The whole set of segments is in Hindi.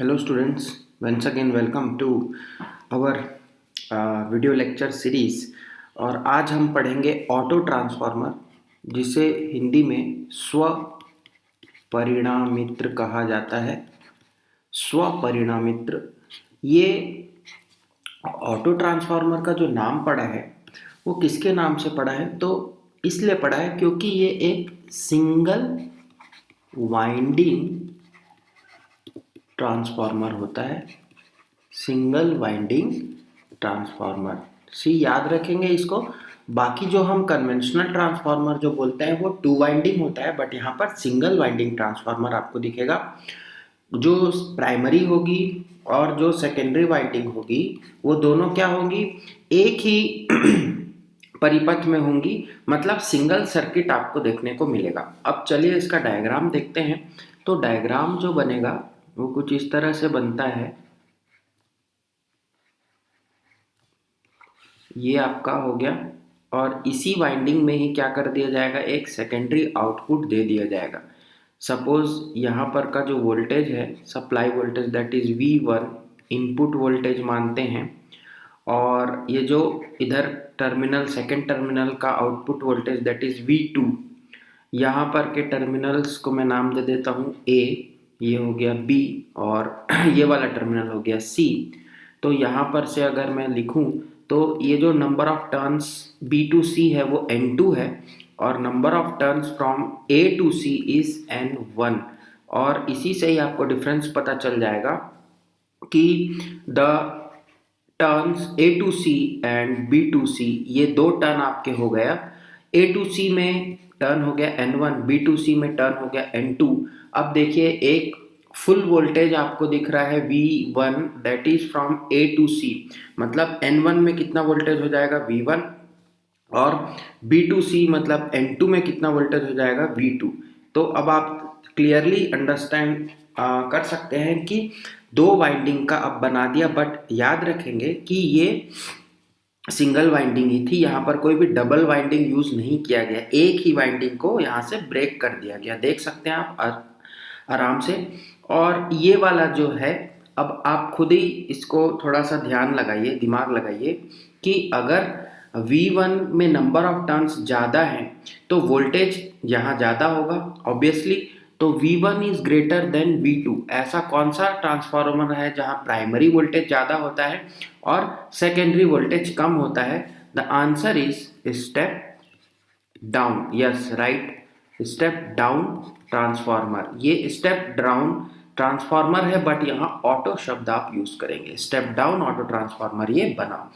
Hello students, once again welcome to our video lecture series. और आज हम पढ़ेंगे ऑटो ट्रांसफार्मर, जिसे हिंदी में स्व परिणामित्र कहा जाता है। स्व परिणामित्र, ये ऑटो ट्रांसफार्मर का जो नाम पड़ा है वो किसके नाम से पड़ा है? तो इसलिए पड़ा है क्योंकि ये एक सिंगल वाइंडिंग ट्रांसफार्मर होता है। सिंगल वाइंडिंग ट्रांसफार्मर सी याद रखेंगे इसको। बाकी जो हम कन्वेंशनल ट्रांसफार्मर जो बोलते हैं वो टू वाइंडिंग होता है, बट यहाँ पर सिंगल वाइंडिंग ट्रांसफार्मर आपको दिखेगा। जो प्राइमरी होगी और जो सेकेंडरी वाइंडिंग होगी वो दोनों क्या होंगी? एक ही परिपथ में होंगी, मतलब सिंगल सर्किट आपको देखने को मिलेगा। अब चलिए इसका डायग्राम देखते हैं। तो डायग्राम जो बनेगा वो कुछ इस तरह से बनता है। ये आपका हो गया, और इसी वाइंडिंग में ही क्या कर दिया जाएगा, एक सेकेंडरी आउटपुट दे दिया जाएगा। सपोज यहाँ पर का जो वोल्टेज है, supply voltage, that is V1 input voltage मानते हैं, और ये जो इधर टर्मिनल सेकेंड टर्मिनल का output voltage that is V2। यहाँ पर के टर्मिनल्स को मैं नाम दे देता हूँ A, ये हो गया B, और ये वाला टर्मिनल हो गया C। तो यहाँ पर से अगर मैं लिखूँ तो ये जो number of turns B to C है वो N2 है, और number of turns from A to C is N1। और इसी से ही आपको डिफरेंस पता चल जाएगा कि the turns A to C and B to C, ये दो टर्न आपके हो गया। A to C में टर्न हो गया N1, B to C में टर्न हो गया N2। अब देखिए एक फुल वोल्टेज आपको दिख रहा है V1 that is from A to C, मतलब N1 में कितना वोल्टेज हो जाएगा V1, और B to C मतलब N2 में कितना वोल्टेज हो जाएगा V2। तो अब आप क्लियरली अंडरस्टैंड कर सकते हैं कि दो वाइंडिंग का अब बना दिया, बट याद रखेंगे कि ये सिंगल वाइंडिंग ही थी। यहाँ पर कोई भी डबल वाइंडिंग यूज नहीं किया गया, एक ही वाइंडिंग को यहाँ से ब्रेक कर दिया गया। देख सकते हैं आप आराम से। और ये वाला जो है, अब आप खुद ही इसको थोड़ा सा ध्यान लगाइए, दिमाग लगाइए कि अगर V1 में नंबर ऑफ टर्न्स ज़्यादा हैं तो वोल्टेज यहाँ ज़्यादा होगा ऑब्वियसली। तो V1 is greater than V2। ऐसा कौन सा ट्रांसफार्मर है जहाँ प्राइमरी वोल्टेज ज़्यादा होता है और सेकेंडरी वोल्टेज कम होता है? The answer is step down. Yes right, step down transformer. ये स्टेप डाउन ट्रांसफार्मर है, बट यहाँ ऑटो शब्द आप यूज करेंगे। स्टेप डाउन ऑटो ट्रांसफार्मर ये बना।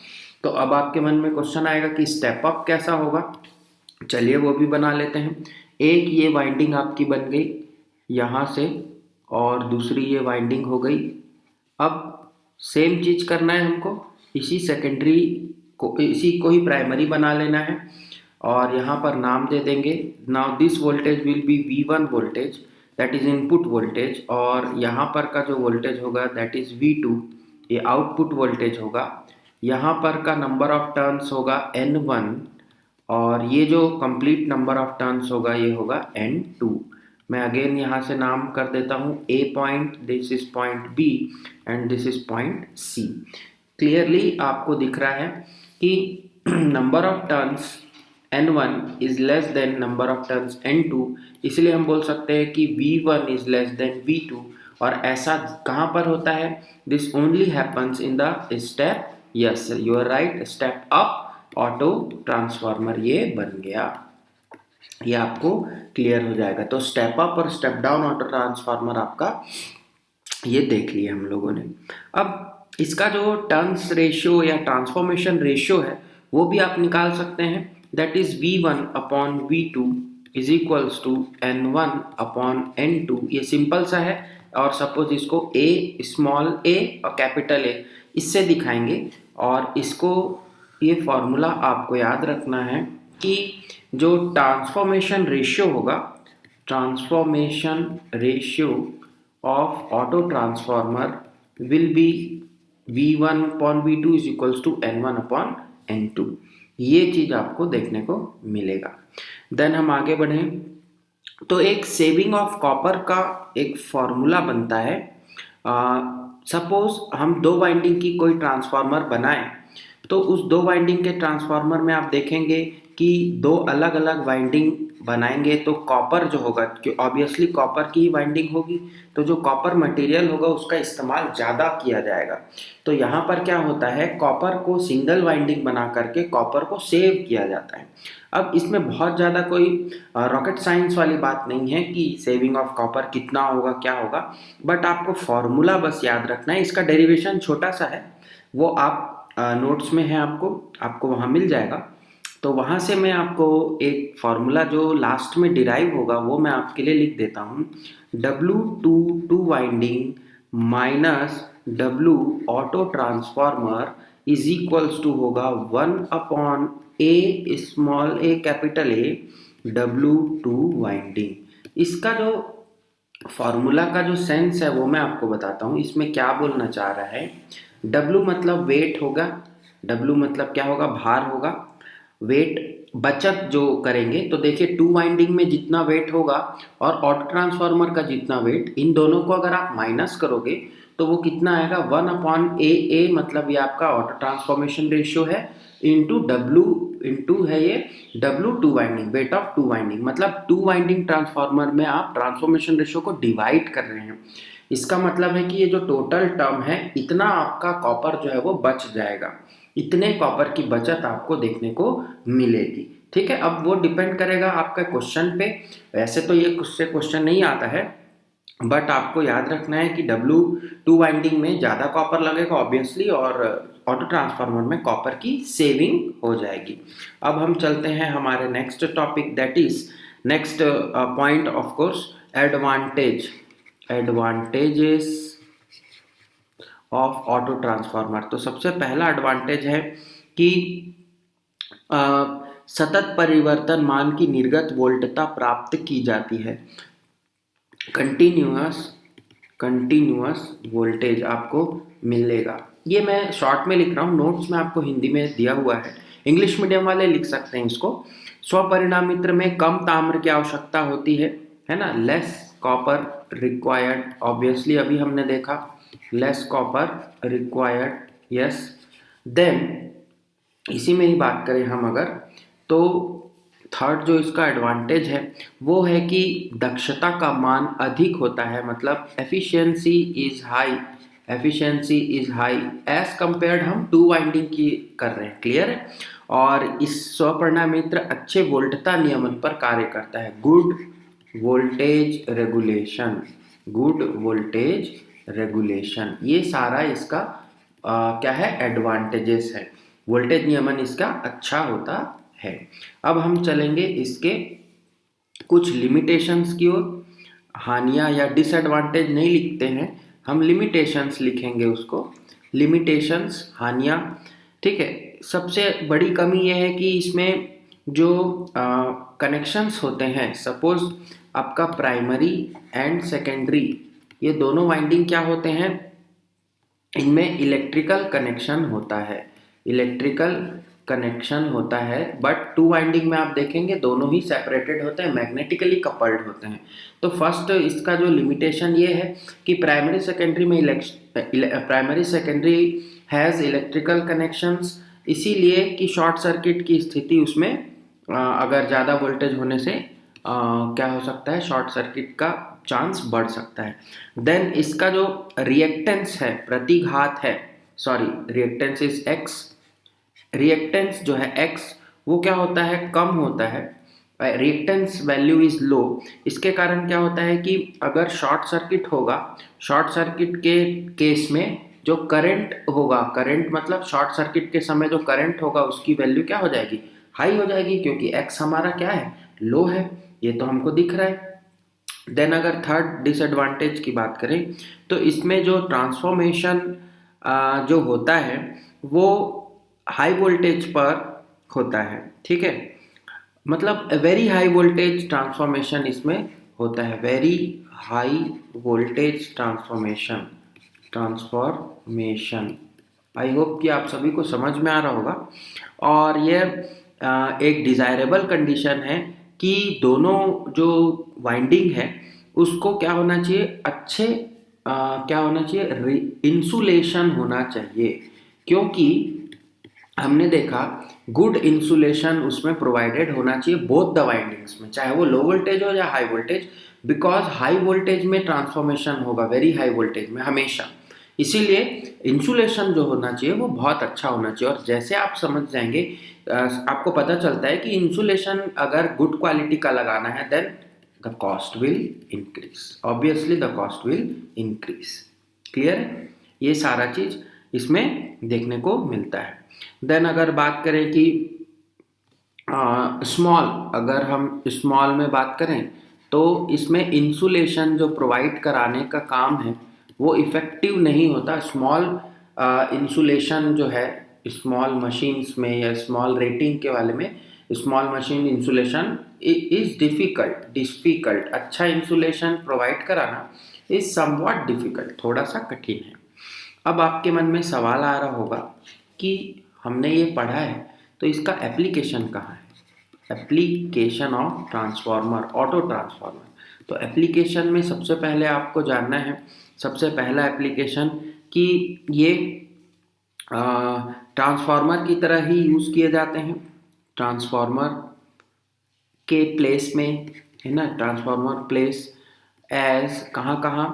तो अब आपके मन में क्वेश्चन आएगा कि स्टेप अप कैसा होगा। चलिए वो भी बना लेते हैं। एक ये वाइंडिंग आपकी बन गई यहाँ से, और दूसरी ये वाइंडिंग हो गई। अब सेम चीज करना है हमको, इसी सेकेंडरी को, इसी को ही प्राइमरी बना लेना है, और यहाँ पर नाम दे देंगे। Now this voltage will be V1 voltage, that is input voltage, और यहाँ पर का जो वोल्टेज होगा दैट इज V2, ये आउटपुट वोल्टेज होगा। यहाँ पर का नंबर ऑफ टर्न्स होगा N1, और ये जो कंप्लीट नंबर ऑफ टर्न्स होगा ये होगा N2। मैं अगेन यहाँ से नाम कर देता हूँ A point, this is point B and this is point C। Clearly आपको दिख रहा है कि number of turns N1 is less than number of turns N2, इसलिए हम बोल सकते हैं कि V1 is less than V2। और ऐसा कहाँ पर होता है? This only happens in the step, yes you are right, step up autotransformer ये बन गया। ये आपको क्लियर हो जाएगा। तो स्टेप अप और स्टेप डाउन ऑटो ट्रांसफार्मर आपका ये देख लिया हम लोगों ने। अब इसका जो टर्न्स रेशियो या ट्रांसफॉर्मेशन रेशियो है वो भी आप निकाल सकते हैं। That is V1 upon V2 is equals to N1 upon N2। ये सिंपल सा है, और सपोज इसको A, स्मॉल a और कैपिटल A इससे दिखाएंगे। और इसको ये फॉर्मूला आपको याद रखना है कि जो ट्रांसफॉर्मेशन रेशियो होगा, transformation ratio of autotransformer will be V1 upon V2 is equals to N1 upon N2। ये चीज आपको देखने को मिलेगा। देन हम आगे बढ़ें तो एक सेविंग ऑफ कॉपर का एक फॉर्मूला बनता है, सपोज हम दो वाइंडिंग की कोई ट्रांसफार्मर बनाएं, तो उस दो वाइंडिंग के ट्रांसफार्मर में आप देखेंगे कि दो अलग अलग वाइंडिंग बनाएंगे तो कॉपर जो होगा, कि ऑब्वियसली कॉपर की ही वाइंडिंग होगी, तो जो कॉपर मटेरियल होगा उसका इस्तेमाल ज़्यादा किया जाएगा। तो यहाँ पर क्या होता है, कॉपर को सिंगल वाइंडिंग बना करके कॉपर को सेव किया जाता है। अब इसमें बहुत ज़्यादा कोई रॉकेट साइंस वाली बात नहीं है कि सेविंग ऑफ कॉपर कितना होगा क्या होगा, बट आपको फॉर्मूला बस याद रखना है। इसका डेरिवेशन छोटा सा है, वो आप नोट्स में है, आपको वहाँ मिल जाएगा। तो वहाँ से मैं आपको एक फार्मूला जो लास्ट में डिराइव होगा वो मैं आपके लिए लिख देता हूँ। W2 winding minus W autotransformer is equals to होगा 1/A small a capital A W2 winding. इसका जो फॉर्मूला का जो सेंस है वो मैं आपको बताता हूँ। इसमें क्या बोलना चाह रहा है, W मतलब वेट होगा, W मतलब क्या होगा, भार होगा। वेट बचत जो करेंगे तो देखिए टू वाइंडिंग में जितना वेट होगा और ऑटो ट्रांसफार्मर का जितना वेट, इन दोनों को अगर आप माइनस करोगे तो वो कितना आएगा, 1/A मतलब ये आपका ऑटो ट्रांसफॉर्मेशन रेशियो है, इंटू W इंटू है ये W2 winding, weight of two winding, मतलब टू वाइंडिंग ट्रांसफार्मर में आप ट्रांसफॉर्मेशन रेशियो को डिवाइड कर रहे हैं। इसका मतलब है कि ये जो टोटल टर्म है इतना आपका कॉपर जो है वो बच जाएगा, इतने कॉपर की बचत आपको देखने को मिलेगी। ठीक है, अब वो डिपेंड करेगा आपका क्वेश्चन पे। वैसे तो ये क्वेश्चन नहीं आता है, बट आपको याद रखना है कि W2 वाइंडिंग में ज़्यादा कॉपर लगेगा ऑब्वियसली, और ऑटो ट्रांसफार्मर में कॉपर की सेविंग हो जाएगी। अब हम चलते हैं हमारे next topic, that is next point of course, advantages of auto transformer. तो सबसे पहला एडवांटेज है कि सतत परिवर्तन मान की निर्गत वोल्टता प्राप्त की जाती है। कंटिन्यूअस वोल्टेज आपको मिलेगा। ये मैं शॉर्ट में लिख रहा हूँ, नोट्स में आपको हिंदी में दिया हुआ है, इंग्लिश मीडियम वाले लिख सकते हैं इसको। स्वपरिणामित्र में कम ताम्र की आवश्यकता होती है ना, लेस कॉपर रिक्वायर्ड, ऑब्वियसली अभी हमने देखा less copper required, yes. Then इसी में ही बात करें हम अगर, तो थर्ड जो इसका एडवांटेज है वो है कि दक्षता का मान अधिक होता है, मतलब efficiency is high as compared हम टू वाइंडिंग की कर रहे हैं, क्लियर है। और इस स्वपरिणामित्र अच्छे वोल्टता नियमन पर कार्य करता है, गुड वोल्टेज रेगुलेशन, ये सारा इसका क्या है, एडवांटेजेस है। वोल्टेज नियमन इसका अच्छा होता है। अब हम चलेंगे इसके कुछ लिमिटेशंस की ओर। हानियां या डिसएडवांटेज नहीं लिखते हैं हम, लिमिटेशंस लिखेंगे उसको, लिमिटेशंस, हानियां। ठीक है, सबसे बड़ी कमी यह है कि इसमें जो कनेक्शंस होते हैं, सपोज आपका प्राइमरी एंड सेकेंडरी, ये दोनों वाइंडिंग क्या होते हैं, इनमें इलेक्ट्रिकल कनेक्शन होता है, बट टू वाइंडिंग में आप देखेंगे दोनों ही सेपरेटेड होते हैं, मैग्नेटिकली कपल्ड होते हैं। तो फर्स्ट इसका जो लिमिटेशन ये है कि primary secondary has electrical connections, इसीलिए कि शॉर्ट सर्किट की स्थिति उसमें अगर ज़्यादा वोल्टेज होने से क्या हो सकता है, शॉर्ट सर्किट का चांस बढ़ सकता है। देन इसका जो रिएक्टेंस है, प्रतिघात है, sorry reactance is x, reactance जो है एक्स वो क्या होता है, कम होता है, रिएक्टेंस वैल्यू इज लो। इसके कारण क्या होता है कि अगर शॉर्ट सर्किट होगा, शॉर्ट सर्किट के केस में जो करंट होगा, करंट मतलब शॉर्ट सर्किट के समय जो करंट होगा उसकी वैल्यू क्या हो जाएगी, हाई हो जाएगी, क्योंकि एक्स हमारा क्या है, लो है, ये तो हमको दिख रहा है। देन अगर थर्ड डिसएडवांटेज की बात करें तो इसमें जो ट्रांसफॉर्मेशन जो होता है वो हाई वोल्टेज पर होता है, ठीक है, मतलब वेरी हाई वोल्टेज ट्रांसफॉर्मेशन इसमें होता है, very high voltage transformation. I hope कि आप सभी को समझ में आ रहा होगा। और ये एक डिज़ायरेबल कंडीशन है कि दोनों जो वाइंडिंग है उसको क्या होना चाहिए, अच्छे क्या होना चाहिए, इंसुलेशन होना चाहिए, क्योंकि हमने देखा गुड इंसुलेशन उसमें प्रोवाइडेड होना चाहिए बोथ द वाइंडिंग्स में, चाहे वो लो वोल्टेज हो या high voltage, because high voltage में ट्रांसफॉर्मेशन होगा वेरी हाई वोल्टेज में हमेशा, इसीलिए इंसुलेशन जो होना चाहिए वो बहुत अच्छा होना चाहिए। और जैसे आप समझ जाएंगे आपको पता चलता है कि इंसुलेशन अगर गुड क्वालिटी का लगाना है then the cost will increase, obviously the cost will increase. Clear है, ये सारा चीज इसमें देखने को मिलता है। देन अगर बात करें कि स्मॉल, अगर हम स्मॉल में बात करें तो इसमें इंसुलेशन जो प्रोवाइड कराने का काम है वो इफ़ेक्टिव नहीं होता। स्मॉल इंसुलेशन जो है स्मॉल मशीन्स में या स्मॉल रेटिंग के वाले में, small machine insulation is difficult, अच्छा इंसुलेशन प्रोवाइड कराना इज़ समवॉट डिफ़िकल्ट, थोड़ा सा कठिन है। अब आपके मन में सवाल आ रहा होगा कि हमने ये पढ़ा है तो इसका एप्लीकेशन कहाँ है, application of transformer, auto transformer. तो एप्लीकेशन में सबसे पहले आपको जानना है, सबसे पहला एप्लीकेशन कि ये ट्रांसफार्मर की तरह ही यूज़ किए जाते हैं, ट्रांसफार्मर के प्लेस में, है ना, ट्रांसफार्मर प्लेस एज कहाँ कहाँ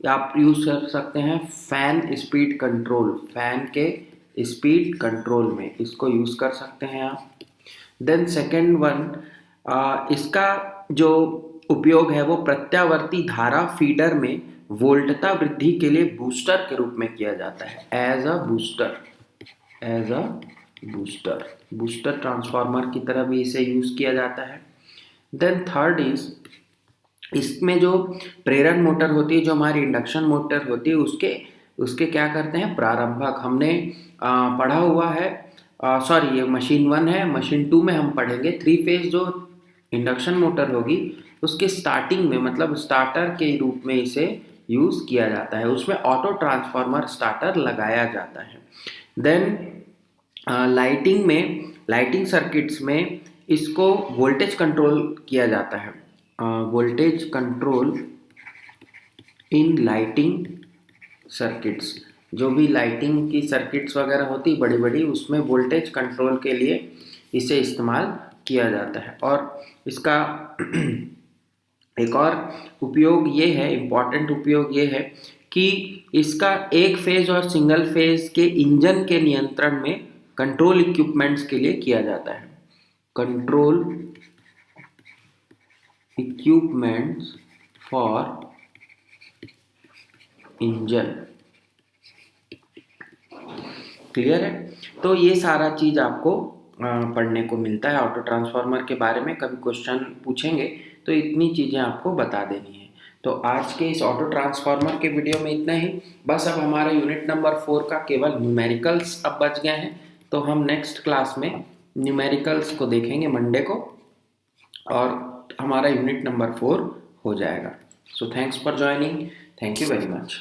आप यूज़ कर सकते हैं, फैन स्पीड कंट्रोल, फैन के स्पीड कंट्रोल में इसको यूज़ कर सकते हैं आप। देन सेकेंड वन, इसका जो उपयोग है वो प्रत्यावर्ती धारा फीडर में वोल्टता वृद्धि के लिए बूस्टर के रूप में किया जाता है, as a booster, booster transformer की तरह भी इसे यूज़ किया जाता है। देन थर्ड इज, इसमें जो प्रेरण मोटर होती है, जो हमारी इंडक्शन मोटर होती है, उसके क्या करते हैं, प्रारंभक हमने पढ़ा हुआ है, सॉरी ये मशीन 1 है, मशीन 2 में हम पढ़ेंगे। 3 फेज जो इंडक्शन मोटर होगी उसके स्टार्टिंग में, मतलब स्टार्टर के रूप में इसे यूज़ किया जाता है, उसमें ऑटो ट्रांसफार्मर स्टार्टर लगाया जाता है। देन लाइटिंग में, लाइटिंग सर्किट्स में इसको वोल्टेज कंट्रोल किया जाता है, वोल्टेज कंट्रोल इन लाइटिंग सर्किट्स, जो भी लाइटिंग की सर्किट्स वगैरह होती बड़ी बड़ी, उसमें वोल्टेज कंट्रोल के लिए इसे इस्तेमाल किया जाता है। और इसका एक और उपयोग ये है, इम्पॉर्टेंट उपयोग ये है कि इसका एक फेज और सिंगल फेज के इंजन के नियंत्रण में कंट्रोल इक्विपमेंट्स के लिए किया जाता है, control equipments for engine. Clear है, तो ये सारा चीज़ आपको पढ़ने को मिलता है ऑटो ट्रांसफार्मर के बारे में, कभी क्वेश्चन पूछेंगे तो इतनी चीज़ें आपको बता देनी है। तो आज के इस ऑटो ट्रांसफार्मर के वीडियो में इतना ही, बस अब हमारा यूनिट नंबर 4 का केवल न्यूमेरिकल्स अब बच गए हैं, तो हम नेक्स्ट क्लास में न्यूमेरिकल्स को देखेंगे मंडे को, और हमारा यूनिट नंबर 4 हो जाएगा। So thanks for joining, thank you very much.